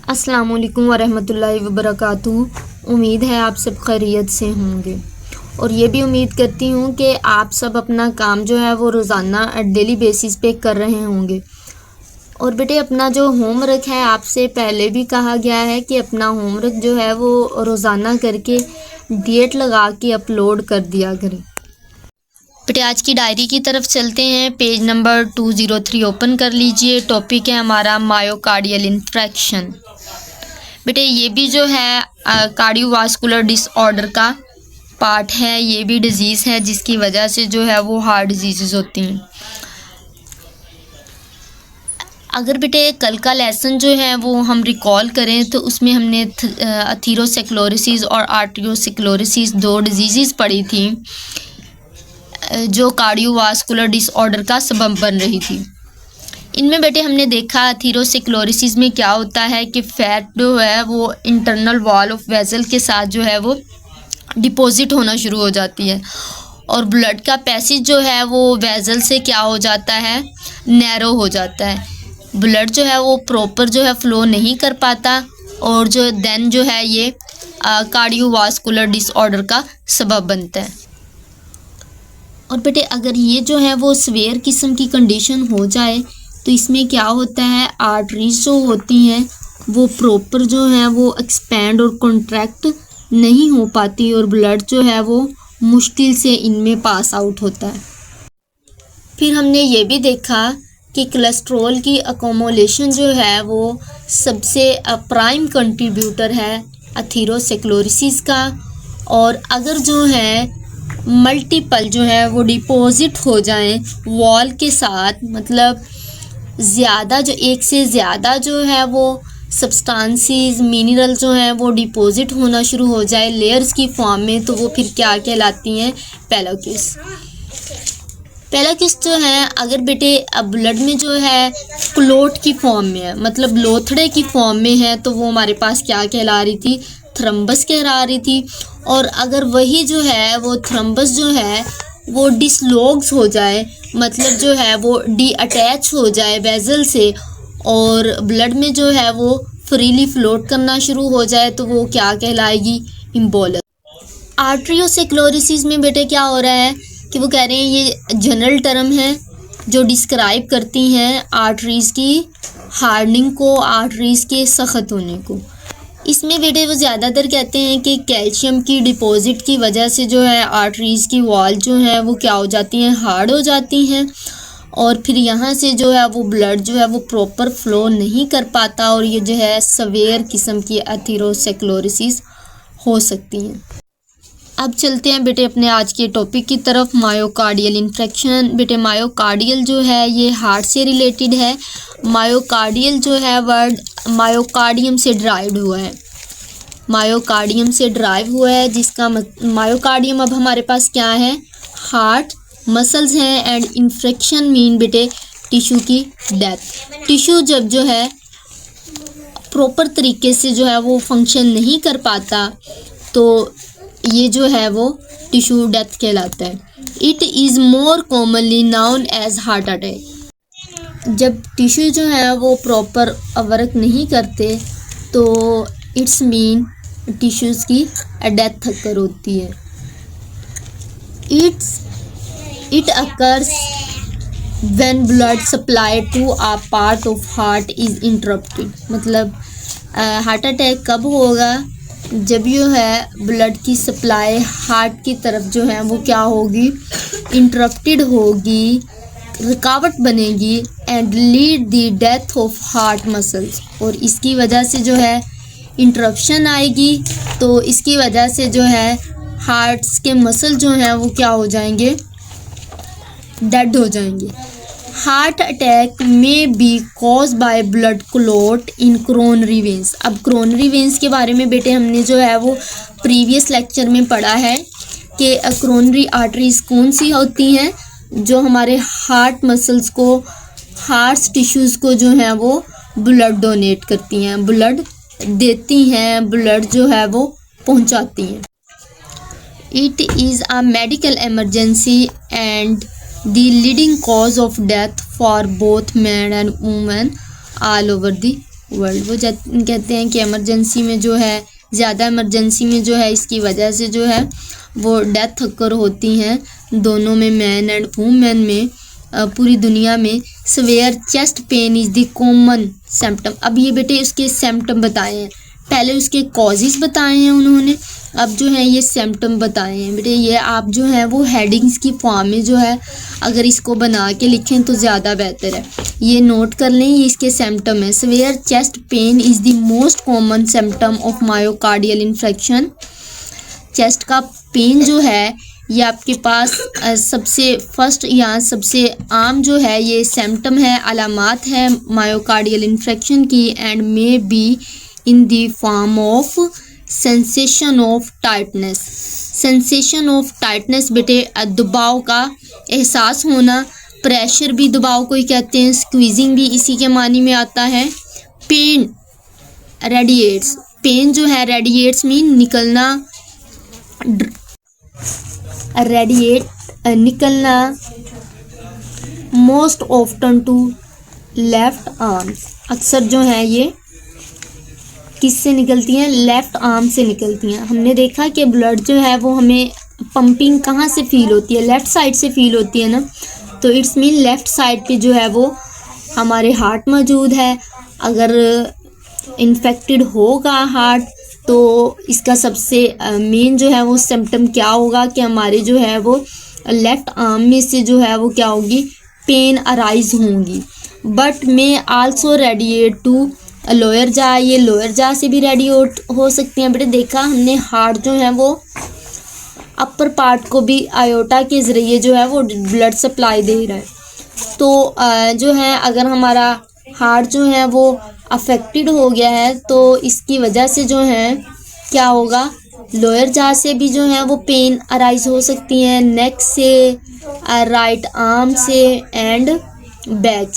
अस्सलाम वालेकुम वरहमतुल्लाहि वबरकातुहू। उम्मीद है आप सब खैरियत से होंगे और ये भी उम्मीद करती हूँ कि आप सब अपना काम जो है वो रोज़ाना डेली बेसिस पे कर रहे होंगे। और बेटे अपना जो होमवर्क है आपसे पहले भी कहा गया है कि अपना होमवर्क जो है वो रोज़ाना करके डेट लगा के अपलोड कर दिया करें। बेटे आज की डायरी की तरफ चलते हैं। पेज नंबर 203 ओपन कर लीजिए। टॉपिक है हमारा मायोकार्डियल इन्फ्रेक्शन। बेटे ये भी जो है कार्डियोवास्कुलर डिसऑर्डर का पार्ट है। ये भी डिजीज़ है जिसकी वजह से जो है वो हार्ट डिजीज़ होती हैं। अगर बेटे कल का लेसन जो है वो हम रिकॉल करें तो उसमें हमने अथीरोस्क्लेरोसिस और आर्टरियोस्क्लेरोसिस दो डिजीज़ पढ़ी थी जो कार्डियोवास्कुलर डिसऑर्डर का सबब बन रही थी। इनमें बेटे हमने देखा अथीरोस्क्लेरोसिस में क्या होता है कि फैट जो है वो इंटरनल वॉल ऑफ वेसल के साथ जो है वो डिपॉजिट होना शुरू हो जाती है और ब्लड का पैसेज जो है वो वेसल से क्या हो जाता है, नैरो हो जाता है। ब्लड जो है वो प्रॉपर जो है फ़्लो नहीं कर पाता और जो है ये कार्डियोवास्कुलर डिसऑर्डर का सबब बनता है। और बेटे अगर ये जो है वो सीवियर किस्म की कंडीशन हो जाए तो इसमें क्या होता है, आर्टरीज जो होती हैं वो प्रॉपर जो है वो एक्सपेंड और कॉन्ट्रैक्ट नहीं हो पाती और ब्लड जो है वो मुश्किल से इनमें पास आउट होता है। फिर हमने ये भी देखा कि कोलेस्ट्रॉल की अकोमोलेशन जो है वो सबसे प्राइम कंट्रीब्यूटर है अथीरोस्क्लेरोसिस का। और अगर जो है मल्टीपल जो है वो डिपॉजिट हो जाएं वॉल के साथ, मतलब ज़्यादा जो एक से ज़्यादा जो है वो सब्सटेंसेस मिनरल जो हैं वो डिपॉजिट होना शुरू हो जाए लेयर्स की फॉर्म में, तो वो फिर क्या कहलाती हैं, पेलोकिस। पेलोकिस जो है अगर बेटे अब ब्लड में जो है क्लोट की फॉर्म में है, मतलब लोथड़े की फॉर्म में है, तो वो हमारे पास क्या कहला रही थी, थ्रम्बस कहला रही थी। और अगर वही जो है वो थ्रम्बस जो है वो डिसलॉग्स हो जाए, मतलब जो है वो डी अटैच हो जाए वेसल से और ब्लड में जो है वो फ्रीली फ्लोट करना शुरू हो जाए, तो वो क्या कहलाएगी, इम्बोलस। आर्टरियोस्क्लेरोसिस में बेटे क्या हो रहा है कि वो कह रहे हैं ये जनरल टर्म है जो डिस्क्राइब करती हैं आर्टरीज़ की हार्डनिंग को, आर्टरीज़ के सख्त होने को। इसमें बेटे वो ज़्यादातर कहते हैं कि कैल्शियम की डिपॉजिट की वजह से जो है आर्टरीज़ की वॉल जो है वो क्या हो जाती हैं, हार्ड हो जाती हैं और फिर यहाँ से जो है वो ब्लड जो है वो प्रॉपर फ्लो नहीं कर पाता और ये जो है सवेयर किस्म की अथीरोस्क्लेरोसिस हो सकती हैं। अब चलते हैं बेटे अपने आज के टॉपिक की तरफ, मायोकार्डियल इन्फेक्शन। बेटे मायोकार्डियल जो है ये हार्ट से रिलेटेड है। मायोकार्डियल जो है वर्ड मायोकार्डियम से ड्राइव्ड हुआ है, मायोकार्डियम से ड्राइव हुआ है जिसका मायोकार्डियम अब हमारे पास क्या है, हार्ट मसल्स हैं। एंड इन्फेक्शन मीन बेटे टिश्यू की डेथ। टिश्यू जब जो है प्रॉपर तरीके से जो है वो फंक्शन नहीं कर पाता तो ये जो है वो टिश्यू डेथ कहलाता है। It is more commonly known as heart attack. जब टिश्यू जो है वो प्रॉपर वर्क नहीं करते तो इट्स मीन टिश्यूज़ की डेथ अकर होती है। It occurs when blood supply to a part of heart is interrupted. मतलब हार्ट अटैक कब होगा, जब यो है ब्लड की सप्लाई हार्ट की तरफ जो है वो क्या होगी, इंटरप्टेड होगी, रुकावट बनेगी and lead the death of heart muscles. और इसकी वजह से जो है इंटरप्शन आएगी तो इसकी वजह से जो है हार्ट्स के मसल जो हैं वो क्या हो जाएंगे, डेड हो जाएंगे। हार्ट अटैक में be cause by blood clot in coronary veins. अब कोरोनरी वेंस के बारे में बेटे हमने जो है वो प्रीवियस लेक्चर में पढ़ा है कि कोरोनरी आर्टरीज कौन सी होती हैं, जो हमारे हार्ट मसल्स को, हार्ट टिश्यूज़ को जो है वो ब्लड डोनेट करती हैं, ब्लड देती हैं, ब्लड जो है वो पहुंचाती हैं। It is a medical emergency and the leading cause of death for both men and women all over the world. वो कहते हैं कि इमरजेंसी में जो है, ज़्यादा इमरजेंसी में जो है इसकी वजह से जो है वो डेथ अकर होती हैं दोनों में, मैन एंड वूमेन में, पूरी दुनिया में। Severe chest pain is the common symptom. अब ये बेटे उसके सिम्टम बताए हैं, पहले उसके कॉजेज़ बताए हैं उन्होंने, अब जो है ये सिम्टम बताए हैं। बेटे ये आप जो है वो हेडिंग्स की फॉर्म में जो है अगर इसको बना के लिखें तो ज़्यादा बेहतर है। ये नोट कर लें, ये इसके सिम्टम है। Severe chest pain is the most common symptom of myocardial infection. Chest का पेन जो है ये आपके पास सबसे फर्स्ट या सबसे आम जो है ये सिम्टम है, अलामात है मायोकार्डियल इन्फेक्शन की, and may be in the form of sensation of tightness. Sensation of tightness बेटे दबाव का एहसास होना, प्रेशर भी दबाव को ही कहते हैं, स्क्वीजिंग भी इसी के मानी में आता है। पेन रेडिएट्स, पेन जो है रेडिएट्स मीन निकलना, रेडिएट निकलना, most often to left arms. अक्सर जो है ये किससे निकलती हैं, लेफ़्ट आर्म से निकलती हैं। हमने देखा कि ब्लड जो है वो हमें पंपिंग कहाँ से फील होती है, लेफ़्ट साइड से फील होती है ना, तो इट्स मीन लेफ़्ट साइड पे जो है वो हमारे हार्ट मौजूद है। अगर इन्फेक्टेड होगा हार्ट तो इसका सबसे मेन जो है वो सिम्टम क्या होगा कि हमारे जो है वो लेफ़्ट आर्म में से जो है वो क्या होगी, पेन अराइज होंगी। But may also radiate to lower jaw, ये लोअर जा से भी रेडिएट हो सकती हैं। बेटे देखा हमने हार्ट जो है वो अपर पार्ट को भी आयोटा के ज़रिए जो है वो ब्लड सप्लाई दे रहा है। तो जो है अगर हमारा हार्ट जो है वो अफेक्टेड हो गया है तो इसकी वजह से जो है क्या होगा, लोअर जा से भी जो है वो पेन अराइज हो सकती हैं, नेक से, राइट आर्म से एंड बैक